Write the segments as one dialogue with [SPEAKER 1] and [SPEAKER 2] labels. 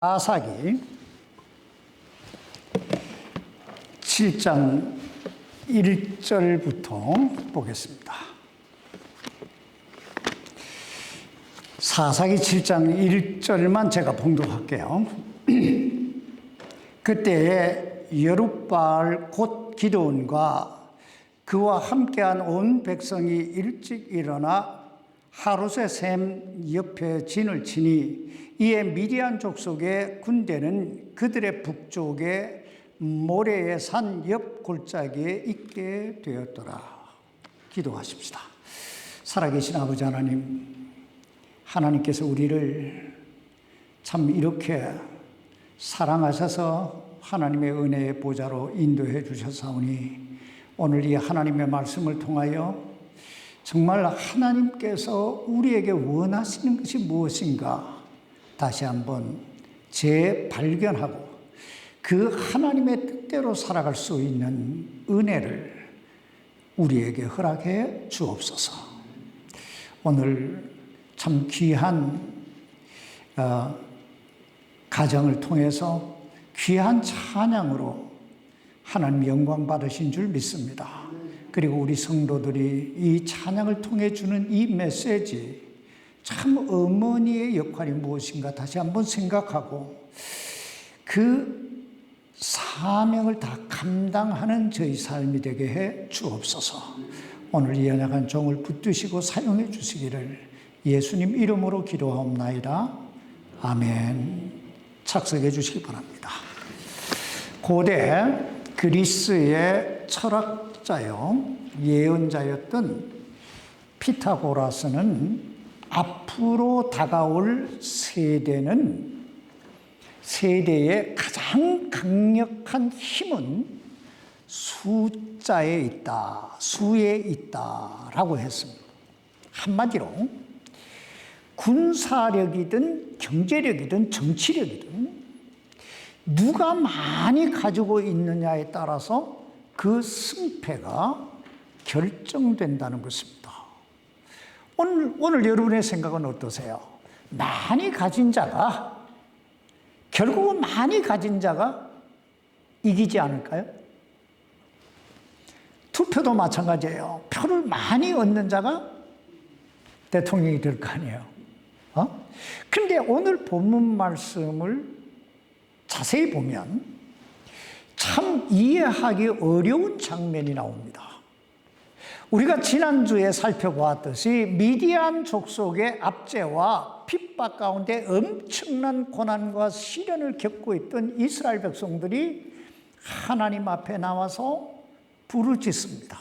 [SPEAKER 1] 사사기 7장 1절부터 보겠습니다. 사사기 7장 1절만 제가 봉독할게요. 그때에 여룻바알 곧 기드온과 그와 함께한 온 백성이 일찍 일어나 하루새 샘 옆에 진을 치니 이에 미디안 족속의 군대는 그들의 북쪽에 모레의 산 옆 골짜기에 있게 되었더라. 기도하십시다. 살아계신 아버지 하나님, 하나님께서 우리를 참 이렇게 사랑하셔서 하나님의 은혜의 보좌로 인도해 주셨사오니 오늘 이 하나님의 말씀을 통하여 정말 하나님께서 우리에게 원하시는 것이 무엇인가 다시 한번 재발견하고 그 하나님의 뜻대로 살아갈 수 있는 은혜를 우리에게 허락해 주옵소서. 오늘 참 귀한 가정을 통해서 귀한 찬양으로 하나님 영광 받으신 줄 믿습니다. 그리고 우리 성도들이 이 찬양을 통해 주는 이 메시지, 참 어머니의 역할이 무엇인가 다시 한번 생각하고 그 사명을 다 감당하는 저희 삶이 되게 해 주옵소서. 오늘 이 연약한 종을 붙드시고 사용해 주시기를 예수님 이름으로 기도하옵나이다. 아멘. 착석해 주시기 바랍니다. 고대 그리스의 철학자요 예언자였던 피타고라스는 앞으로 다가올 세대의 가장 강력한 힘은 숫자에 있다, 수에 있다라고 했습니다. 한마디로 군사력이든 경제력이든 정치력이든 누가 많이 가지고 있느냐에 따라서 그 승패가 결정된다는 것입니다. 오늘 여러분의 생각은 어떠세요? 많이 가진 자가, 결국은 많이 가진 자가 이기지 않을까요? 투표도 마찬가지예요. 표를 많이 얻는 자가 대통령이 될 거 아니에요. 그런데 오늘 본문 말씀을 자세히 보면 참 이해하기 어려운 장면이 나옵니다. 우리가 지난주에 살펴보았듯이 미디안 족속의 압제와 핍박 가운데 엄청난 고난과 시련을 겪고 있던 이스라엘 백성들이 하나님 앞에 나와서 부르짖습니다.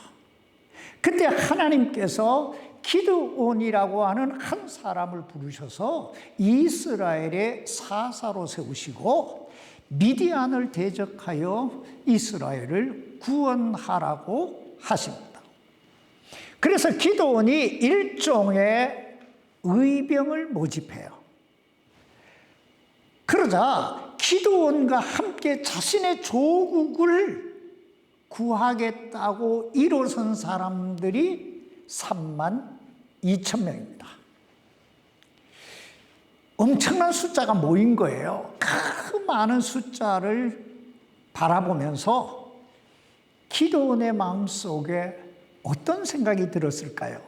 [SPEAKER 1] 그때 하나님께서 기드온이라고 하는 한 사람을 부르셔서 이스라엘의 사사로 세우시고 미디안을 대적하여 이스라엘을 구원하라고 하십니다. 그래서 기드온이 일종의 의병을 모집해요. 그러자 기드온과 함께 자신의 조국을 구하겠다고 일어선 사람들이 32,000명입니다. 엄청난 숫자가 모인 거예요. 그 많은 숫자를 바라보면서 기드온의 마음속에 어떤 생각이 들었을까요?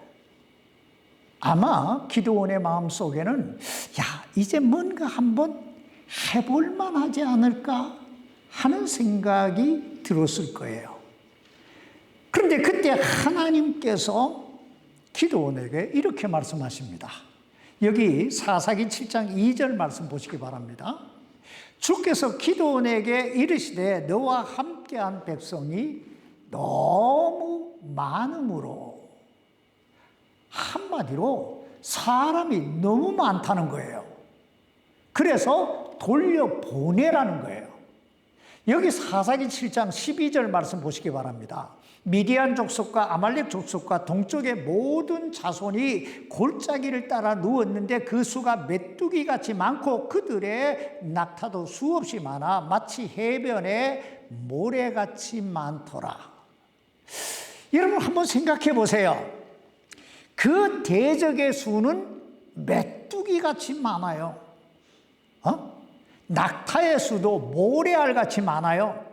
[SPEAKER 1] 아마 기드온의 마음속에는 이제 뭔가 한번 해볼 만하지 않을까 하는 생각이 들었을 거예요. 그런데 그때 하나님께서 기드온에게 이렇게 말씀하십니다. 여기 사사기 7장 2절 말씀 보시기 바랍니다. 주께서 기드온에게 이르시되 너와 함께한 백성이 너무 많음으로, 한마디로 사람이 너무 많다는 거예요. 그래서 돌려보내라는 거예요. 여기 사사기 7장 12절 말씀 보시기 바랍니다. 미디안 족속과 아말렉 족속과 동쪽의 모든 자손이 골짜기를 따라 누웠는데 그 수가 메뚜기같이 많고 그들의 낙타도 수없이 많아 마치 해변에 모래같이 많더라. 여러분 한번 생각해 보세요. 그 대적의 수는 메뚜기같이 많아요. 낙타의 수도 모래알같이 많아요.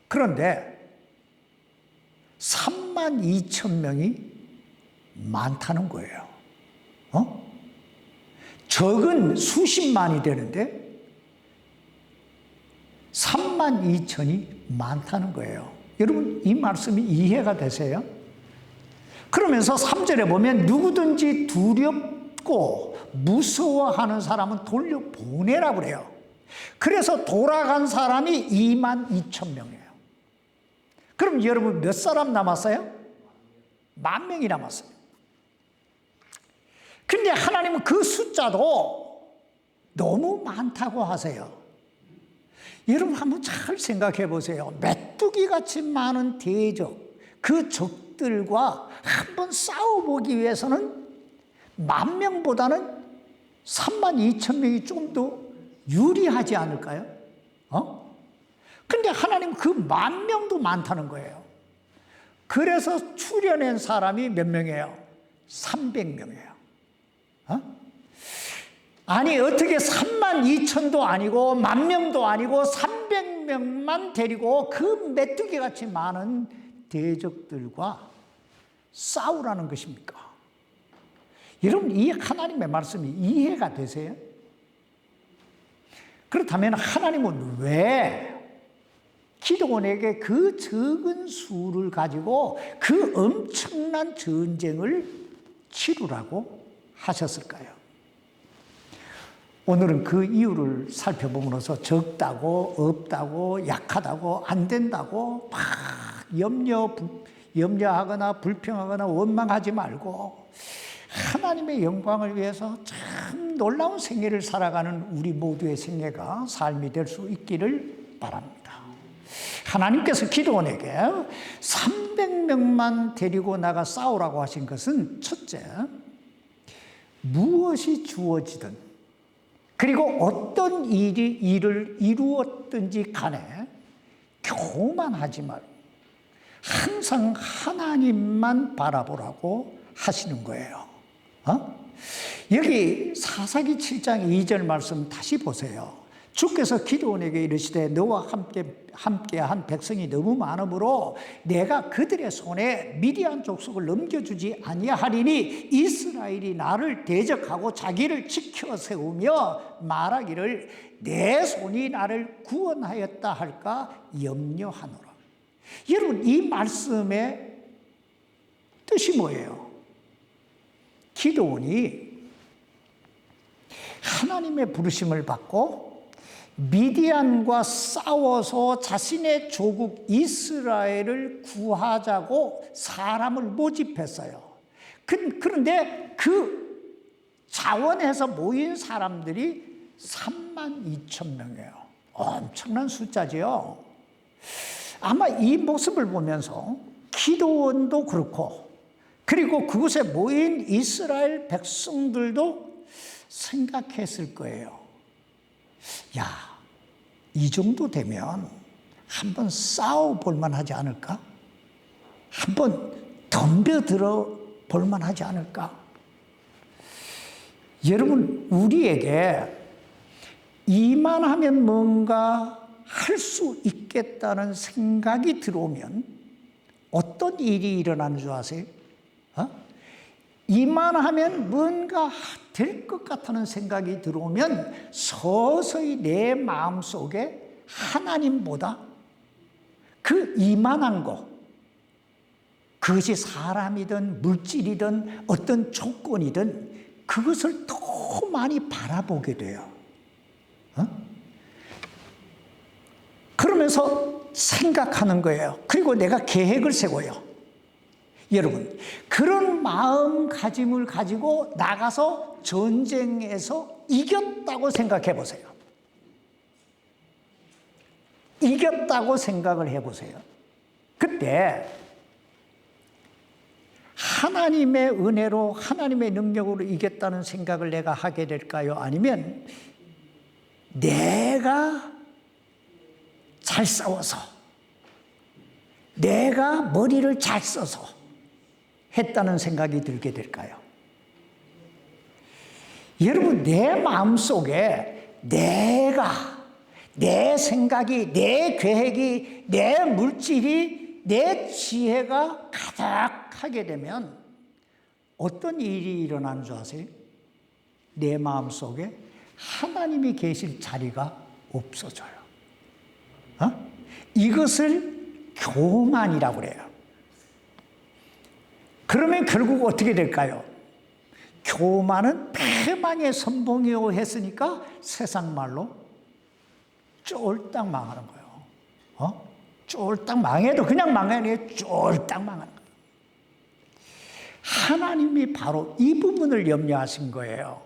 [SPEAKER 1] 그런데 32,000명이 많다는 거예요. 적은 수십만이 되는데 32,000이 많다는 거예요. 여러분, 이 말씀이 이해가 되세요? 그러면서 3절에 보면 누구든지 두렵고 무서워하는 사람은 돌려보내라고 그래요. 그래서 돌아간 사람이 22,000명이에요. 그럼 여러분 몇 사람 남았어요? 10,000명이 남았어요. 근데 하나님은 그 숫자도 너무 많다고 하세요. 여러분 한번 잘 생각해 보세요. 메뚜기같이 많은 대적, 그 적들과 한번 싸워보기 위해서는 10,000명보다는 32,000명이 좀 더 유리하지 않을까요? 근데 하나님은 그 10,000명도 많다는 거예요. 그래서 추려낸 사람이 몇 명이에요? 300명이에요. 아니 어떻게 32,000도 아니고 10,000명도 아니고 300명만 데리고 그 메뚜기같이 많은 대적들과 싸우라는 것입니까? 여러분, 이 하나님의 말씀이 이해가 되세요? 그렇다면 하나님은 왜 기드온에게 그 적은 수를 가지고 그 엄청난 전쟁을 치르라고 하셨을까요? 오늘은 그 이유를 살펴봄으로써 적다고 없다고 약하다고 안 된다고 막 염려하거나 불평하거나 원망하지 말고 하나님의 영광을 위해서 참 놀라운 생애를 살아가는 우리 모두의 생애가 삶이 될 수 있기를 바랍니다. 하나님께서 기드온에게 300명만 데리고 나가 싸우라고 하신 것은 첫째, 무엇이 주어지든 그리고 어떤 일을 이루었든지 간에 교만하지 말고 항상 하나님만 바라보라고 하시는 거예요. 여기 사사기 7장 2절 말씀 다시 보세요. 주께서 기드온에게 이르시되 너와 함께한 백성이 너무 많으므로 내가 그들의 손에 미디안 족속을 넘겨주지 아니하리니 이스라엘이 나를 대적하고 자기를 지켜 세우며 말하기를 내 손이 나를 구원하였다 할까 염려하노라. 여러분, 이 말씀의 뜻이 뭐예요? 기드온이 하나님의 부르심을 받고 미디안과 싸워서 자신의 조국 이스라엘을 구하자고 사람을 모집했어요. 그런데 그 자원해서 모인 사람들이 32,000명이에요. 엄청난 숫자지요. 아마 이 모습을 보면서 기드온도 그렇고 그리고 그곳에 모인 이스라엘 백성들도 생각했을 거예요. 야, 이 정도 되면 한번 싸워볼 만하지 않을까? 한번 덤벼들어 볼 만하지 않을까? 여러분, 우리에게 이만하면 뭔가 할 수 있겠다는 생각이 들어오면 어떤 일이 일어나는 줄 아세요? 이만하면 뭔가 될 것 같다는 생각이 들어오면 서서히 내 마음속에 하나님보다 그 이만한 것, 그것이 사람이든 물질이든 어떤 조건이든 그것을 더 많이 바라보게 돼요. 그러면서 생각하는 거예요. 그리고 내가 계획을 세워요. 여러분, 그런 마음가짐을 가지고 나가서 전쟁에서 이겼다고 생각해 보세요. 이겼다고 생각을 해 보세요. 그때 하나님의 은혜로 하나님의 능력으로 이겼다는 생각을 내가 하게 될까요? 아니면 내가 잘 싸워서 내가 머리를 잘 써서 했다는 생각이 들게 될까요? 여러분, 내 마음속에 내가, 내 생각이, 내 계획이, 내 물질이, 내 지혜가 가득하게 되면 어떤 일이 일어나는 줄 아세요? 내 마음속에 하나님이 계실 자리가 없어져요. 이것을 교만이라고 그래요. 그러면 결국 어떻게 될까요? 교만은 패망의 선봉이요 했으니까 세상 말로 쫄딱 망하는 거예요. 쫄딱 망해도 그냥 망하는 게 쫄딱 망하는 거예요. 하나님이 바로 이 부분을 염려하신 거예요.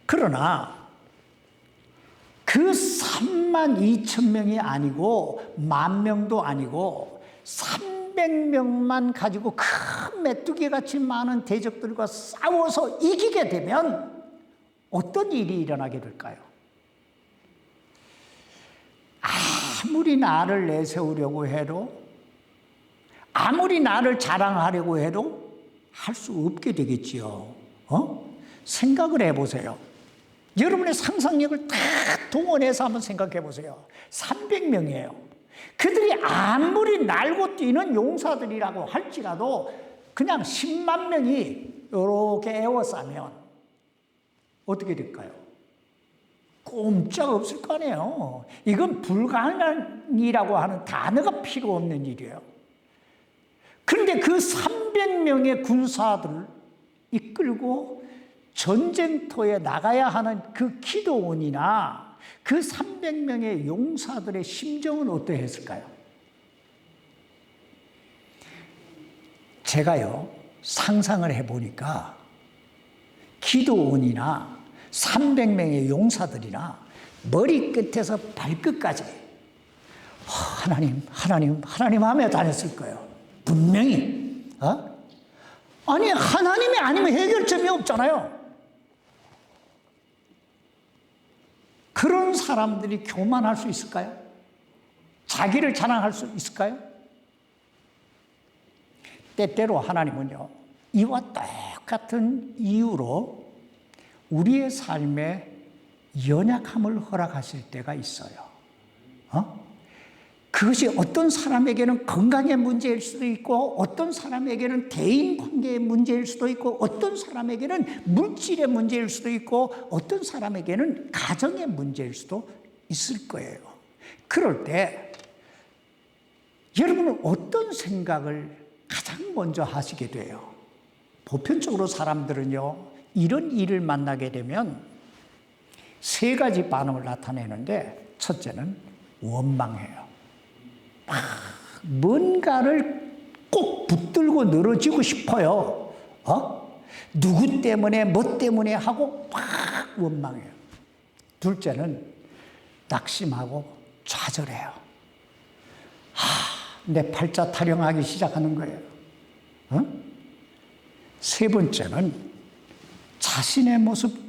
[SPEAKER 1] 그러나 그 32,000명이 아니고 10,000명도 아니고 300명만 가지고 큰 메뚜기같이 많은 대적들과 싸워서 이기게 되면 어떤 일이 일어나게 될까요? 아무리 나를 내세우려고 해도, 아무리 나를 자랑하려고 해도 할 수 없게 되겠지요. 생각을 해보세요. 여러분의 상상력을 다 동원해서 한번 생각해 보세요. 300명이에요. 그들이 아무리 날고 뛰는 용사들이라고 할지라도 그냥 10만 명이 이렇게 에워싸면 어떻게 될까요? 꼼짝 없을 거 아니에요. 이건 불가능이라고 하는 단어가 필요 없는 일이에요. 그런데 그 300명의 군사들을 이끌고 전쟁터에 나가야 하는 그 기도원이나 그 300명의 용사들의 심정은 어떠했을까요? 제가요, 상상을 해보니까 기도원이나 300명의 용사들이나 머리끝에서 발끝까지 하나님, 하나님, 하나님 하며 다녔을 거예요. 분명히. 아니, 하나님이 아니면 해결점이 없잖아요. 그런 사람들이 교만할 수 있을까요? 자기를 자랑할 수 있을까요? 때때로 하나님은요, 이와 똑같은 이유로 우리의 삶에 연약함을 허락하실 때가 있어요. 그것이 어떤 사람에게는 건강의 문제일 수도 있고, 어떤 사람에게는 대인 관계의 문제일 수도 있고, 어떤 사람에게는 물질의 문제일 수도 있고, 어떤 사람에게는 가정의 문제일 수도 있을 거예요. 그럴 때 여러분은 어떤 생각을 가장 먼저 하시게 돼요? 보편적으로 사람들은요, 이런 일을 만나게 되면 세 가지 반응을 나타내는데, 첫째는 원망해요. 뭔가를 꼭 붙들고 늘어지고 싶어요. 누구 때문에, 뭐 때문에 하고 막 원망해요. 둘째는 낙심하고 좌절해요. 내 팔자 타령하기 시작하는 거예요. 세 번째는 자신의 모습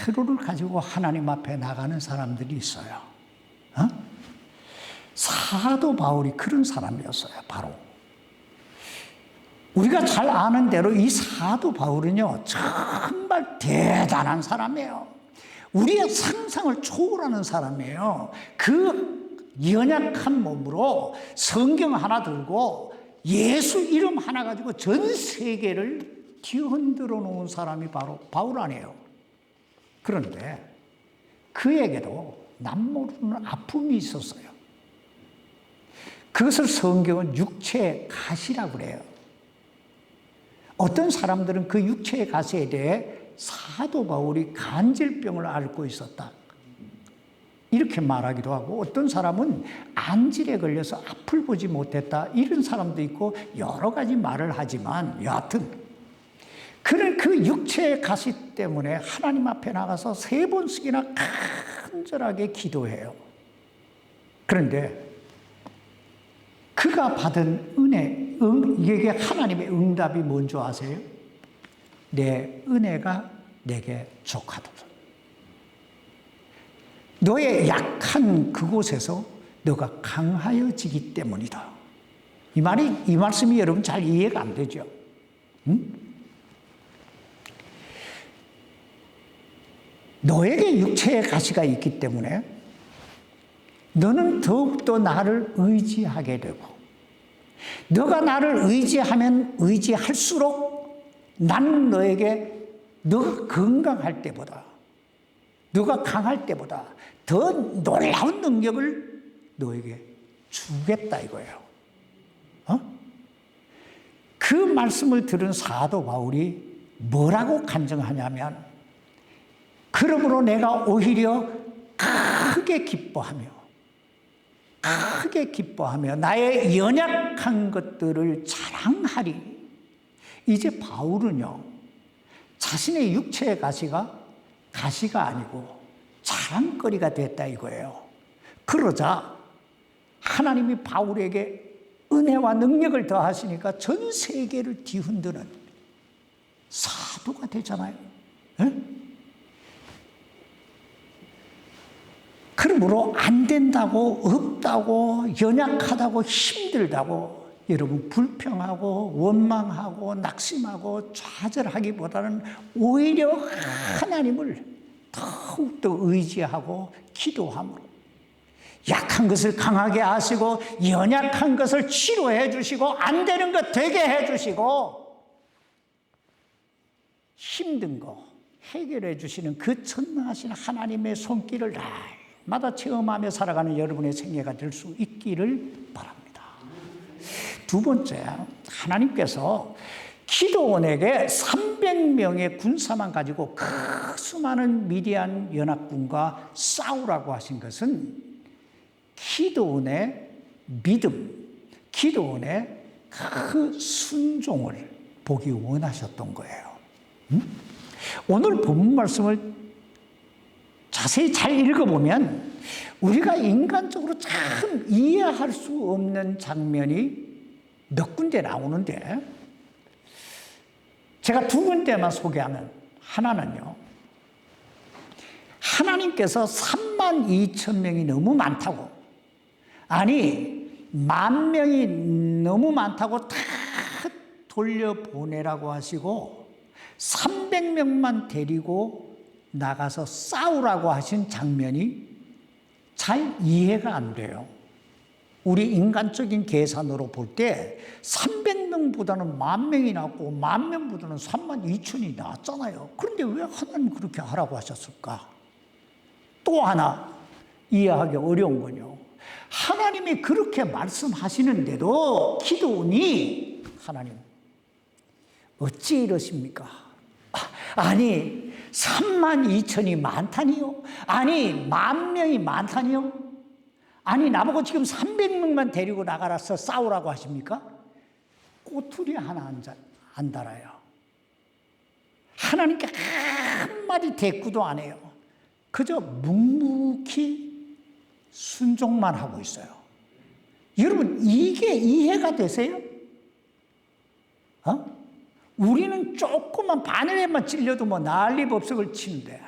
[SPEAKER 1] 그대로를 가지고 하나님 앞에 나가는 사람들이 있어요. 사도 바울이 그런 사람이었어요. 바로 우리가 잘 아는 대로 이 사도 바울은요, 정말 대단한 사람이에요. 우리의 상상을 초월하는 사람이에요. 그 연약한 몸으로 성경 하나 들고 예수 이름 하나 가지고 전 세계를 뒤흔들어 놓은 사람이 바로 바울 아니에요. 그런데 그에게도 남모르는 아픔이 있었어요. 그것을 성경은 육체의 가시라고 그래요. 어떤 사람들은 그 육체의 가시에 대해 사도 바울이 간질병을 앓고 있었다, 이렇게 말하기도 하고, 어떤 사람은 안질에 걸려서 앞을 보지 못했다, 이런 사람도 있고, 여러 가지 말을 하지만 여하튼 그는 그 육체의 가시 때문에 하나님 앞에 나가서 3번씩이나 간절하게 기도해요. 그런데 그가 받은 은혜, 이게 하나님의 응답이 뭔지 아세요? 내 은혜가 내게 족하도다. 너의 약한 그곳에서 너가 강하여지기 때문이다. 이 말씀이 여러분 잘 이해가 안 되죠? 너에게 육체의 가시가 있기 때문에 너는 더욱더 나를 의지하게 되고, 너가 나를 의지하면 의지할수록 나는 너에게 너가 건강할 때보다, 너가 강할 때보다 더 놀라운 능력을 너에게 주겠다 이거예요. 그 말씀을 들은 사도 바울이 뭐라고 간증하냐면, 그러므로 내가 오히려 크게 기뻐하며 나의 연약한 것들을 자랑하리. 이제 바울은요, 자신의 육체의 가시가 아니고 자랑거리가 됐다 이거예요. 그러자 하나님이 바울에게 은혜와 능력을 더하시니까 전 세계를 뒤흔드는 사도가 되잖아요. 그러므로 안 된다고, 없다고, 연약하다고, 힘들다고 여러분 불평하고 원망하고 낙심하고 좌절하기보다는 오히려 하나님을 더욱더 의지하고 기도함으로 약한 것을 강하게 하시고 연약한 것을 치료해 주시고 안 되는 것 되게 해 주시고 힘든 거 해결해 주시는 그 전능하신 하나님의 손길을 날마다 체험하며 살아가는 여러분의 생애가 될 수 있기를 바랍니다. 두 번째, 하나님께서 기드온에게 300명의 군사만 가지고 그 수많은 미디안 연합군과 싸우라고 하신 것은 기드온의 믿음, 기드온의 그 순종을 보기 원하셨던 거예요. 오늘 본문 말씀을 자세히 잘 읽어보면 우리가 인간적으로 참 이해할 수 없는 장면이 몇 군데 나오는데, 제가 두 군데만 소개하면, 하나는요, 하나님께서 32,000명이 너무 많다고, 아니 10,000명이 너무 많다고 다 돌려보내라고 하시고 300명만 데리고 나가서 싸우라고 하신 장면이 잘 이해가 안 돼요. 우리 인간적인 계산으로 볼 때 300명보다는 10,000명이 낫고 10,000명보다는 32,000이 낫잖아요. 그런데 왜 하나님 그렇게 하라고 하셨을까? 또 하나 이해하기 어려운 건요, 하나님이 그렇게 말씀하시는데도 기드온이 하나님 어찌 이러십니까? 아니 32,000이 많다니요? 아니 10,000명이 많다니요? 아니 나보고 지금 300명만 데리고 나가라서 싸우라고 하십니까? 꼬투리 하나 안 달아요. 하나님께 한마디 대꾸도 안 해요. 그저 묵묵히 순종만 하고 있어요. 여러분 이게 이해가 되세요? 우리는 조금만 바늘에만 찔려도 뭐 난리법석을 치는데,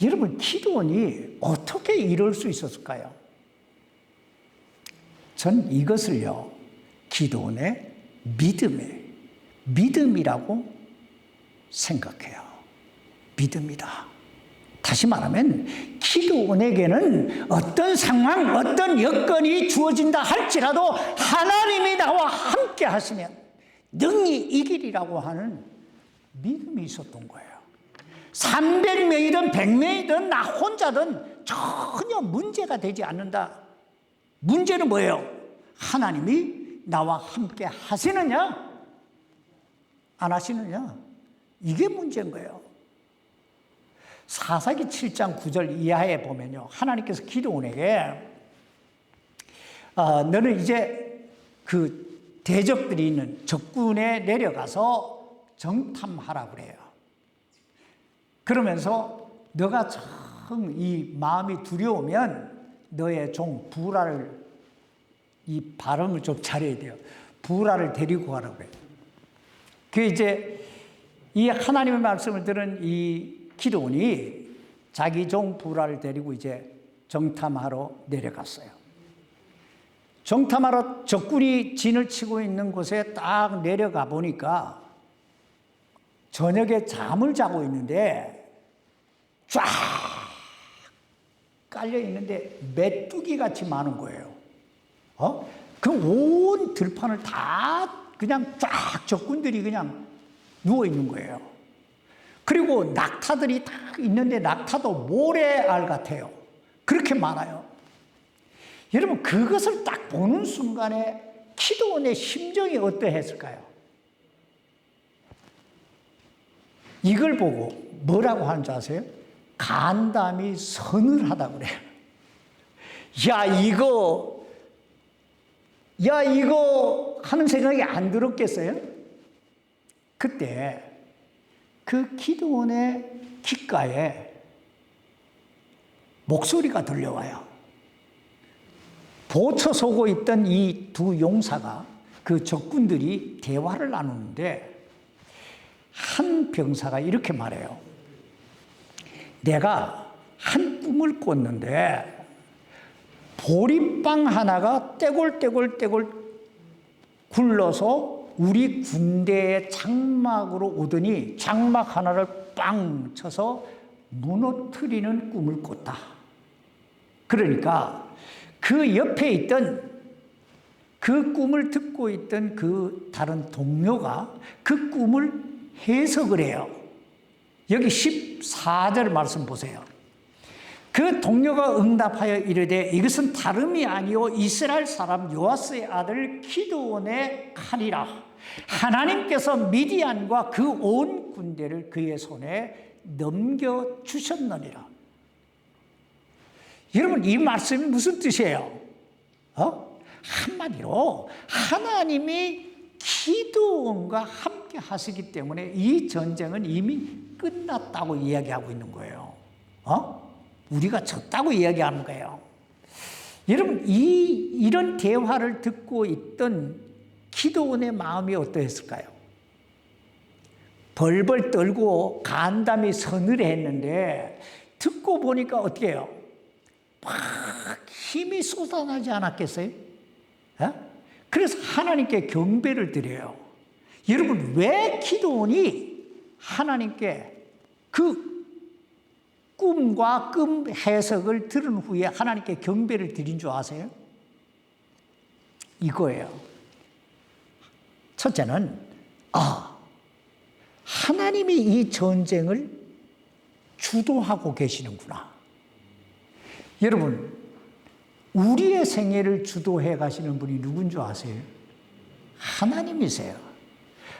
[SPEAKER 1] 여러분 기드온이 어떻게 이럴 수 있었을까요? 전 이것을요, 기드온의 믿음이라고 생각해요. 믿음이다. 다시 말하면 기드온에게는 어떤 상황, 어떤 여건이 주어진다 할지라도 하나님이 나와 함께 하시면 능히 이기리라고 하는 믿음이 있었던 거예요. 300명이든 100명이든 나 혼자든 전혀 문제가 되지 않는다. 문제는 뭐예요? 하나님이 나와 함께 하시느냐 안 하시느냐, 이게 문제인 거예요. 사사기 7장 9절 이하에 보면요, 하나님께서 기드온에게 너는 이제 그 대적들이 있는 적군에 내려가서 정탐하라 그래요. 그러면서 너가 참 이 마음이 두려우면 너의 종 부라를, 이 발음을 좀 잘해야 돼요. 부라를 데리고 가라고 그래요. 그 이제 이 하나님의 말씀을 들은 이 기드온이 자기 종 부라를 데리고 이제 정탐하러 내려갔어요. 정탐하러 적군이 진을 치고 있는 곳에 딱 내려가 보니까 저녁에 잠을 자고 있는데 쫙 깔려 있는데 메뚜기 같이 많은 거예요. 그 온 들판을 다 그냥 쫙 적군들이 그냥 누워 있는 거예요. 그리고 낙타들이 다 있는데 낙타도 모래알 같아요. 그렇게 많아요. 여러분, 그것을 딱 보는 순간에 기드온의 심정이 어떠했을까요? 이걸 보고 뭐라고 하는 줄 아세요? 간담이 서늘하다고 그래요. 야, 이거 하는 생각이 안 들었겠어요? 그때 그 기드온의 귓가에 목소리가 들려와요. 보초 서고 있던 이 두 용사가, 그 적군들이 대화를 나누는데 한 병사가 이렇게 말해요. 내가 한 꿈을 꿨는데 보리빵 하나가 떼골떼골 굴러서 우리 군대의 장막으로 오더니 장막 하나를 빵 쳐서 무너뜨리는 꿈을 꿨다. 그러니까 그 옆에 있던, 그 꿈을 듣고 있던 그 다른 동료가 그 꿈을 해석을 해요. 여기 14절 말씀 보세요. 그 동료가 응답하여 이르되 이것은 다름이 아니요 이스라엘 사람 요아스의 아들 기드온의 칼이라. 하나님께서 미디안과 그 온 군대를 그의 손에 넘겨주셨느니라. 여러분, 이 말씀이 무슨 뜻이에요? 한마디로 하나님이 기드온과 함께 하시기 때문에 이 전쟁은 이미 끝났다고 이야기하고 있는 거예요. 우리가 졌다고 이야기하는 거예요. 여러분, 이런 대화를 듣고 있던 기드온의 마음이 어떠했을까요? 벌벌 떨고 간담이 서늘했는데 듣고 보니까 어떻게 해요? 막 힘이 쏟아나지 않았겠어요? 그래서 하나님께 경배를 드려요. 여러분, 왜 기드온이 하나님께 그 꿈과 꿈 해석을 들은 후에 하나님께 경배를 드린 줄 아세요? 이거예요. 첫째는 하나님이 이 전쟁을 주도하고 계시는구나. 여러분, 우리의 생애를 주도해 가시는 분이 누군 줄 아세요? 하나님이세요.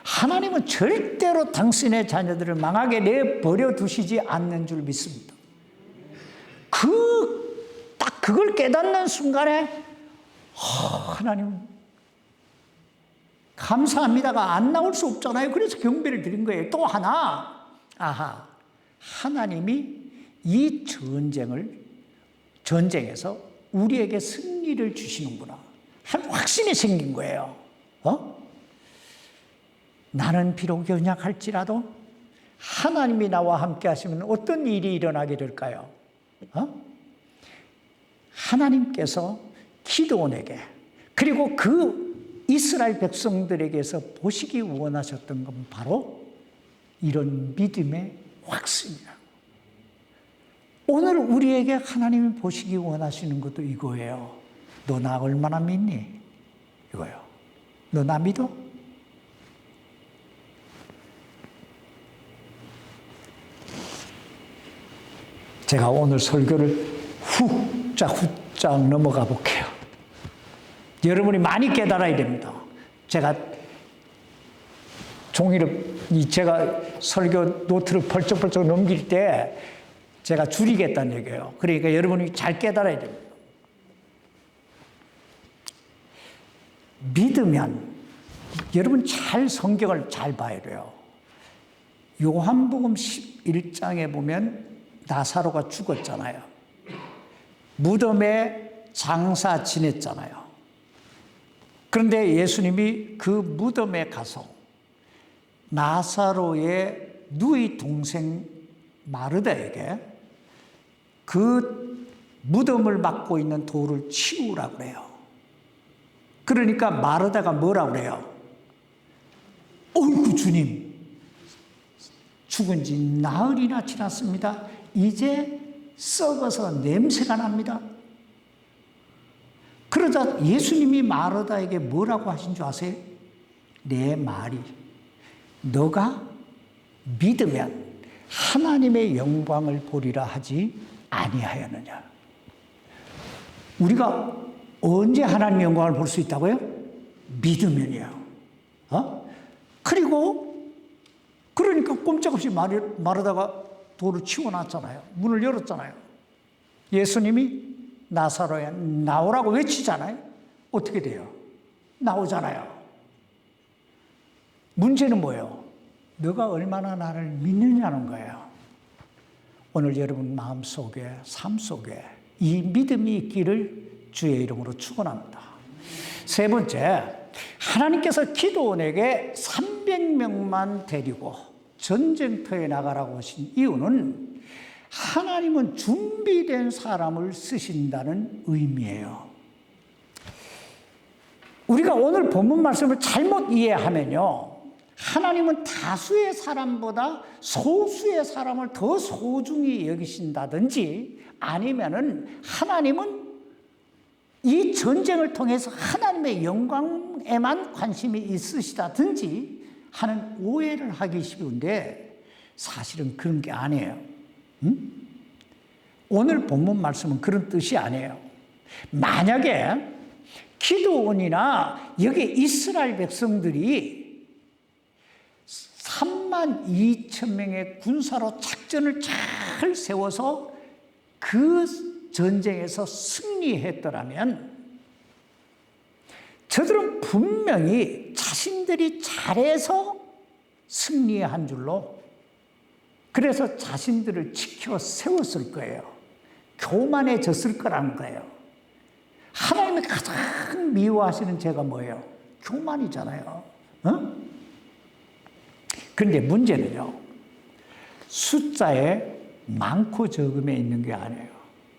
[SPEAKER 1] 하나님은 절대로 당신의 자녀들을 망하게 내버려 두시지 않는 줄 믿습니다. 딱 그걸 깨닫는 순간에 하나님 감사합니다가 안 나올 수 없잖아요. 그래서 경배를 드린 거예요. 또 하나, 하나님이 이 전쟁에서 우리에게 승리를 주시는구나 한 확신이 생긴 거예요. 나는 비록 연약할지라도 하나님이 나와 함께 하시면 어떤 일이 일어나게 될까요? 하나님께서 기드온에게, 그리고 그 이스라엘 백성들에게서 보시기 원하셨던 건 바로 이런 믿음의 확신이라고. 오늘 우리에게 하나님이 보시기 원하시는 것도 이거예요. 너 나 얼마나 믿니? 이거요. 너 나 믿어? 제가 오늘 설교를 훅짝 넘어가 볼게요. 여러분이 많이 깨달아야 됩니다. 제가 종이를, 제가 설교 노트를 벌쩍벌쩍 넘길 때 제가 줄이겠다는 얘기예요. 그러니까 여러분이 잘 깨달아야 됩니다. 믿으면 여러분 잘 성경을 잘 봐야 돼요. 요한복음 11장에 보면 나사로가 죽었잖아요. 무덤에 장사 지냈잖아요. 그런데 예수님이 그 무덤에 가서 나사로의 누이 동생 마르다에게 그 무덤을 막고 있는 돌을 치우라고 그래요. 그러니까 마르다가 뭐라고 그래요? 어이구 주님, 죽은 지 나흘이나 지났습니다. 이제 썩어서 냄새가 납니다. 그러자 예수님이 마르다에게 뭐라고 하신 줄 아세요? 내 말이 너가 믿으면 하나님의 영광을 보리라 하지 아니하였느냐. 우리가 언제 하나님의 영광을 볼 수 있다고요? 믿으면이요. 그리고 그러니까 꼼짝없이 마르다가 돌을 치워놨잖아요. 문을 열었잖아요. 예수님이 나사로야 나오라고 외치잖아요. 어떻게 돼요? 나오잖아요. 문제는 뭐예요? 너가 얼마나 나를 믿느냐는 거예요. 오늘 여러분 마음속에 삶 속에 이 믿음이 있기를 주의 이름으로 축원합니다. 세 번째, 하나님께서 기드온에게 300명만 데리고 전쟁터에 나가라고 하신 이유는 하나님은 준비된 사람을 쓰신다는 의미예요. 우리가 오늘 본문 말씀을 잘못 이해하면요, 하나님은 다수의 사람보다 소수의 사람을 더 소중히 여기신다든지 아니면은 하나님은 이 전쟁을 통해서 하나님의 영광에만 관심이 있으시다든지 하는 오해를 하기 쉬운데 사실은 그런 게 아니에요. 오늘 본문 말씀은 그런 뜻이 아니에요. 만약에 기드온이나 여기 이스라엘 백성들이 32,000명의 군사로 작전을 잘 세워서 그 전쟁에서 승리했더라면 저들은 분명히 자신들이 잘해서 승리한 줄로, 그래서 자신들을 지켜 세웠을 거예요. 교만해졌을 거라는 거예요. 하나님이 가장 미워하시는 죄가 뭐예요? 교만이잖아요. 그런데 문제는요, 숫자에 많고 적음에 있는 게 아니에요.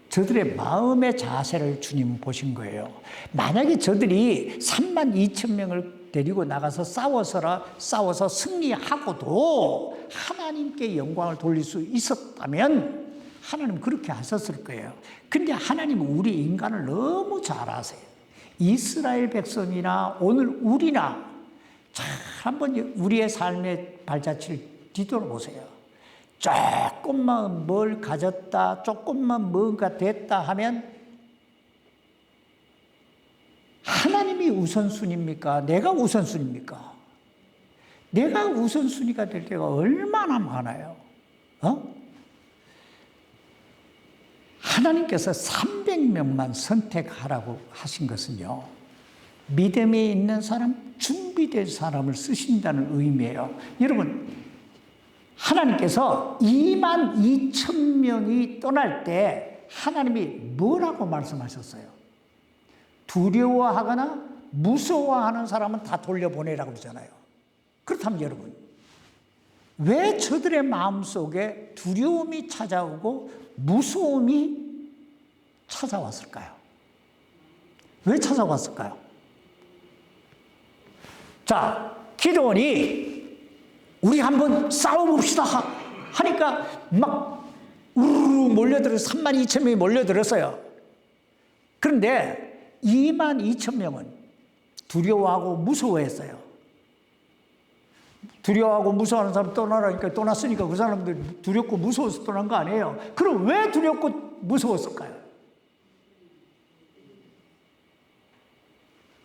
[SPEAKER 1] 저들의 마음의 자세를 주님은 보신 거예요. 만약에 저들이 32,000명을 데리고 나가서 싸워서 승리하고도 하나님께 영광을 돌릴 수 있었다면 하나님은 그렇게 하셨을 거예요. 근데 하나님은 우리 인간을 너무 잘 아세요. 이스라엘 백성이나 오늘 우리나 잘 한번 우리의 삶의 발자취를 뒤돌아보세요. 조금만 뭘 가졌다, 조금만 뭔가 됐다 하면 하나님이 우선순위입니까? 내가 우선순위입니까? 내가 우선순위가 될 때가 얼마나 많아요. 하나님께서 300명만 선택하라고 하신 것은요, 믿음에 있는 사람, 준비된 사람을 쓰신다는 의미예요. 여러분, 하나님께서 22,000명이 떠날 때 하나님이 뭐라고 말씀하셨어요? 두려워하거나 무서워하는 사람은 다 돌려보내라고 그러잖아요. 그렇다면 여러분, 왜 저들의 마음속에 두려움이 찾아오고 무서움이 찾아왔을까요? 왜 찾아왔을까요? 자, 기드온이 우리 한번 싸워봅시다 하니까 막 우르르 몰려들어서 32,000명이 몰려들었어요. 그런데 22,000명은 두려워하고 무서워했어요. 두려워하고 무서워하는 사람 떠나라니까 떠났으니까 그 사람들 두렵고 무서워서 떠난 거 아니에요. 그럼 왜 두렵고 무서웠을까요?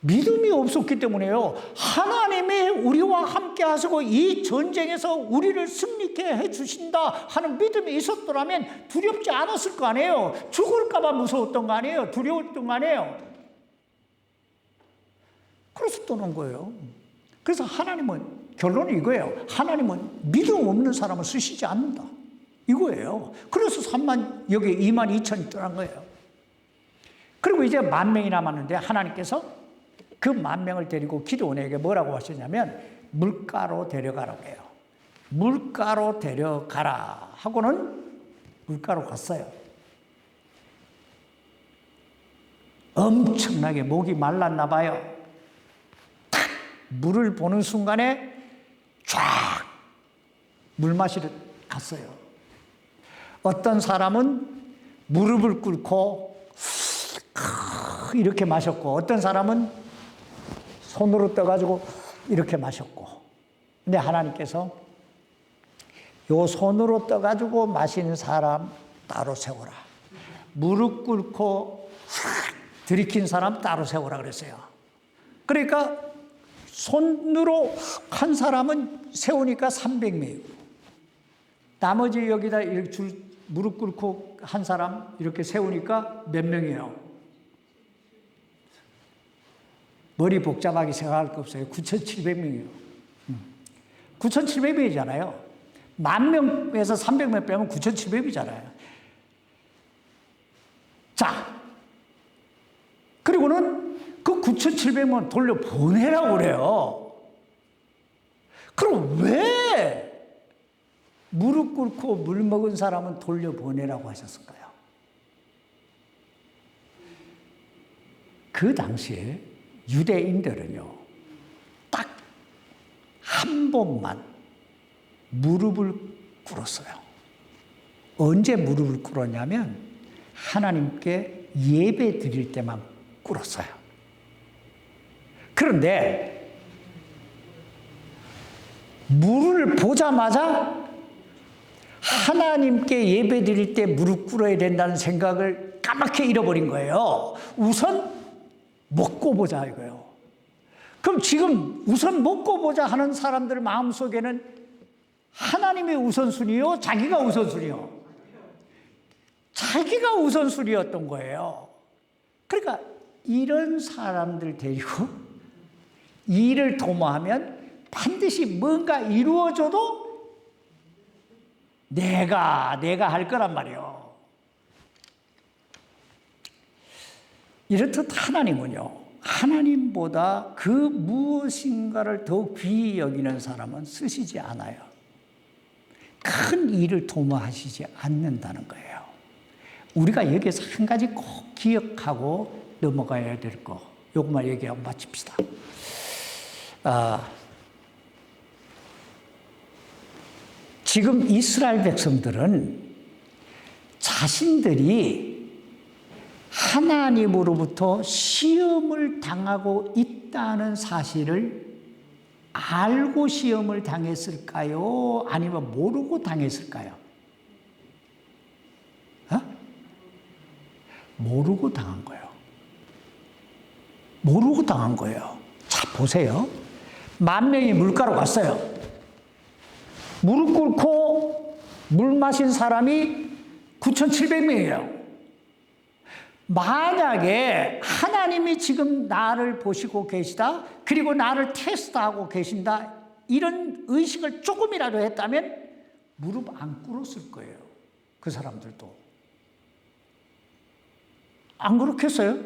[SPEAKER 1] 믿음이 없었기 때문에요. 하나님이 우리와 함께 하시고 이 전쟁에서 우리를 승리케 해주신다 하는 믿음이 있었더라면 두렵지 않았을 거 아니에요. 죽을까 봐 무서웠던 거 아니에요. 두려웠던 거 아니에요. 그래서 떠난 거예요. 그래서 하나님은, 결론은 이거예요. 하나님은 믿음 없는 사람을 쓰시지 않는다, 이거예요. 그래서 22,000이 떠난 거예요. 그리고 이제 10,000명이 남았는데 하나님께서 그 10,000명을 데리고 기드온에게 뭐라고 하셨냐면 물가로 데려가라고 해요. 물가로 데려가라 하고는 물가로 갔어요. 엄청나게 목이 말랐나 봐요. 탁 물을 보는 순간에 쫙 물 마시러 갔어요. 어떤 사람은 무릎을 꿇고 이렇게 마셨고, 어떤 사람은 손으로 떠가지고 이렇게 마셨고. 근데 하나님께서 요 손으로 떠가지고 마시는 사람 따로 세워라. 무릎 꿇고 들이킨 사람 따로 세워라 그랬어요. 그러니까 손으로 한 사람은 세우니까 300명이고, 나머지 여기다 이렇게 무릎 꿇고 한 사람 이렇게 세우니까 몇 명이에요? 머리 복잡하게 생각할 거 없어요. 9,700명이에요. 9,700명이잖아요. 10,000명에서 300명 빼면 9,700명이잖아요. 자, 그리고는 그 9,700명 돌려보내라고 그래요. 그럼 왜 무릎 꿇고 물 먹은 사람은 돌려보내라고 하셨을까요? 그 당시에 유대인들은요, 딱 한 번만 무릎을 꿇었어요. 언제 무릎을 꿇었냐면 하나님께 예배 드릴 때만 꿇었어요. 그런데 물을 보자마자 하나님께 예배 드릴 때 무릎 꿇어야 된다는 생각을 까맣게 잃어버린 거예요. 우선 먹고 보자 이거예요. 그럼 지금 우선 먹고 보자 하는 사람들 마음속에는 하나님의 우선순위요? 자기가 우선순위요? 자기가 우선순위였던 거예요. 그러니까 이런 사람들 데리고 일을 도모하면 반드시 뭔가 이루어져도 내가 할 거란 말이에요. 이렇듯 하나님은요, 하나님보다 그 무엇인가를 더 귀히 여기는 사람은 쓰시지 않아요. 큰 일을 도모하시지 않는다는 거예요. 우리가 여기서 한 가지 꼭 기억하고 넘어가야 될 거, 요것만 얘기하고 마칩시다. 지금 이스라엘 백성들은 자신들이 하나님으로부터 시험을 당하고 있다는 사실을 알고 시험을 당했을까요? 아니면 모르고 당했을까요? 모르고 당한 거예요. 모르고 당한 거예요. 자, 보세요. 10,000명이 물가로 갔어요. 무릎 꿇고 물 마신 사람이 9,700명이에요. 만약에 하나님이 지금 나를 보시고 계시다, 그리고 나를 테스트하고 계신다, 이런 의식을 조금이라도 했다면 무릎 안 꿇었을 거예요. 그 사람들도. 안 그렇겠어요?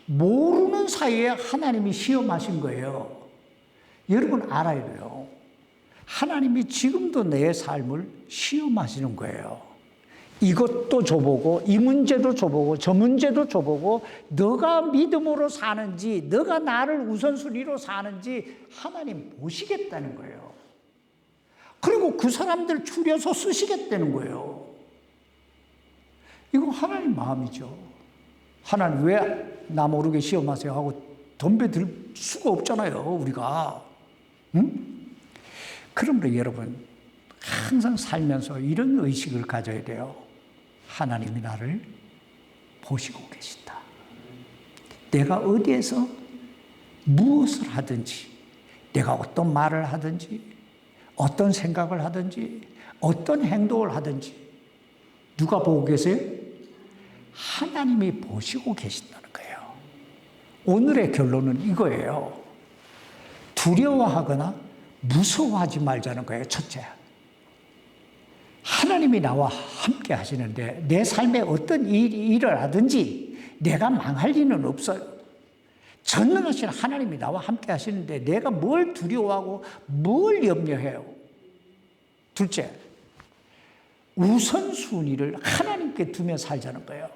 [SPEAKER 1] 모르는 사이에 하나님이 시험하신 거예요. 여러분 알아야 돼요. 하나님이 지금도 내 삶을 시험하시는 거예요. 이것도 줘보고, 이 문제도 줘보고, 저 문제도 줘보고, 너가 믿음으로 사는지, 너가 나를 우선순위로 사는지 하나님 보시겠다는 거예요. 그리고 그 사람들 추려서 쓰시겠다는 거예요. 이거 하나님 마음이죠. 하나님 왜 나 모르게 시험하세요 하고 덤벼들 수가 없잖아요, 우리가. 응? 그러므로 여러분, 항상 살면서 이런 의식을 가져야 돼요. 하나님이 나를 보시고 계신다. 내가 어디에서 무엇을 하든지, 내가 어떤 말을 하든지, 어떤 생각을 하든지, 어떤 행동을 하든지, 누가 보고 계세요? 하나님이 보시고 계신다는 거예요. 오늘의 결론은 이거예요. 두려워하거나 무서워하지 말자는 거예요, 첫째. 하나님이 나와 함께 하시는데 내 삶에 어떤 일이 일어나든지 내가 망할 리는 없어요. 전능하신 하나님이 나와 함께 하시는데 내가 뭘 두려워하고 뭘 염려해요? 둘째, 우선순위를 하나님께 두며 살자는 거예요.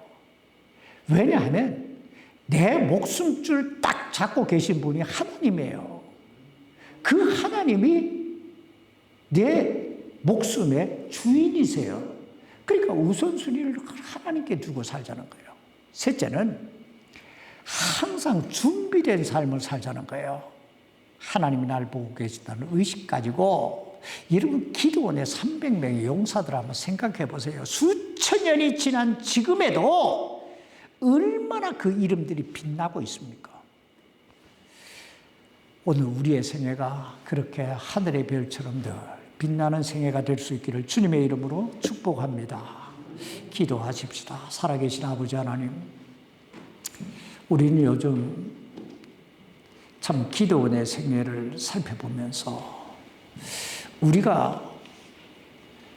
[SPEAKER 1] 왜냐하면 내 목숨줄 딱 잡고 계신 분이 하나님이에요. 그 하나님이 내 목숨의 주인이세요. 그러니까 우선순위를 하나님께 두고 살자는 거예요. 셋째는 항상 준비된 삶을 살자는 거예요. 하나님이 날 보고 계신다는 의식 가지고, 여러분 기도원의 300명의 용사들 한번 생각해 보세요. 수천 년이 지난 지금에도 얼마나 그 이름들이 빛나고 있습니까? 오늘 우리의 생애가 그렇게 하늘의 별처럼 늘 빛나는 생애가 될 수 있기를 주님의 이름으로 축복합니다. 기도하십시다. 살아계신 아버지 하나님, 우리는 요즘 참 기도원의 생애를 살펴보면서 우리가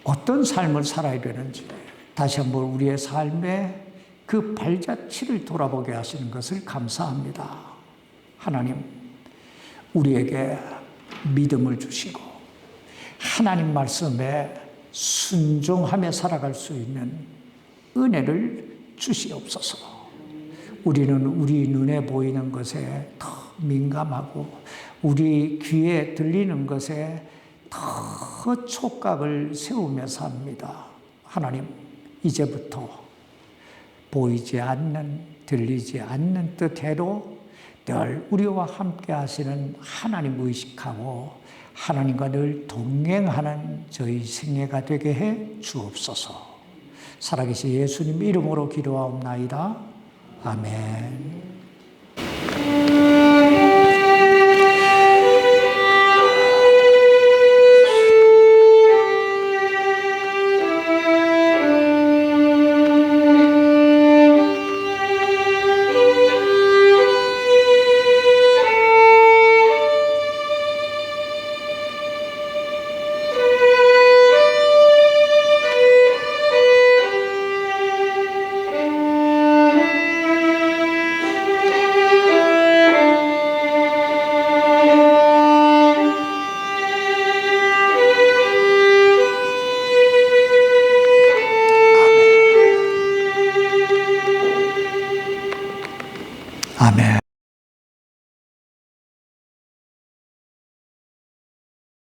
[SPEAKER 1] 어떤 삶을 살아야 되는지 다시 한번 우리의 삶의 그 발자취를 돌아보게 하시는 것을 감사합니다. 하나님, 우리에게 믿음을 주시고 하나님 말씀에 순종하며 살아갈 수 있는 은혜를 주시옵소서. 우리는 우리 눈에 보이는 것에 더 민감하고 우리 귀에 들리는 것에 더 촉각을 세우며 삽니다. 하나님, 이제부터 보이지 않는, 들리지 않는 뜻대로 늘 우리와 함께 하시는 하나님 의식하고 하나님과 늘 동행하는 저희 생애가 되게 해 주옵소서. 살아계신 예수님 이름으로 기도하옵나이다. 아멘.